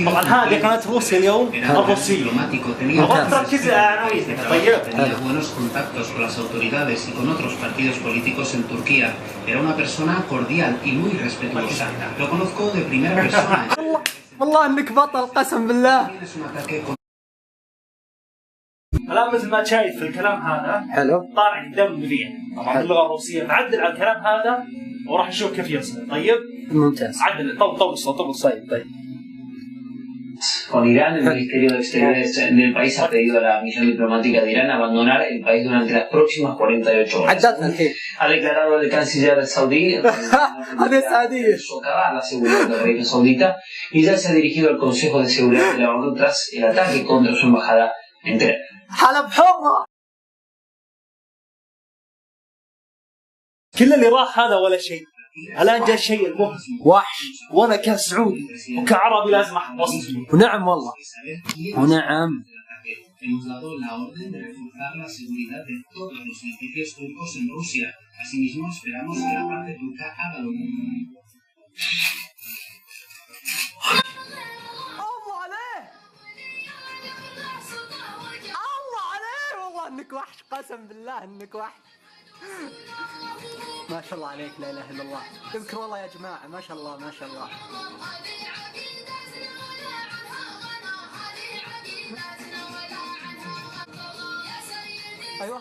طبعا هذه قناة روسيا اليوم الروسية. أبغى تركز على عناوين. طيب. buenos contactos con las autoridades y con otros partidos políticos en Turquía. Era una persona cordial y muy respetuosa. Lo conozco de primera persona. والله انك بطل قسم بالله. الآن مثل ما شايف في الكلام هذا حلو. طالع قدام مذيع طبعا باللغة الروسية، نعدل على الكلام هذا وراح نشوف كيف يصل. طيب؟ ممتاز. عدل طول الصوت طول الصوت. طيب. Con Irán, el Ministerio de Exteriores del país ha pedido a la misión diplomática de Irán abandonar el país durante las próximas 48 horas. Ha declarado el canciller saudí socava la seguridad de Arabia Saudita y ya se ha dirigido al Consejo de Seguridad de la ONU tras el ataque contra su embajada en Teherán. حلب حمى. كل اللي راح هذا ولا شيء. الآن جاء الشيء المهم. وحش. وأنا كسعودي وكعربي لازم أحفظ. ونعم والله. ونعم. Hemos dado la orden de reforzar la seguridad de todos los edificios turcos en Rusia. Asimismo, esperamos que la parte turca haga lo mismo. الله عليه. الله عليه والله انك وحش قسم بالله انك وحش. ما شاء الله عليك لا اله الا الله. اذكر والله يا جماعه ما شاء الله ما شاء الله. ايوه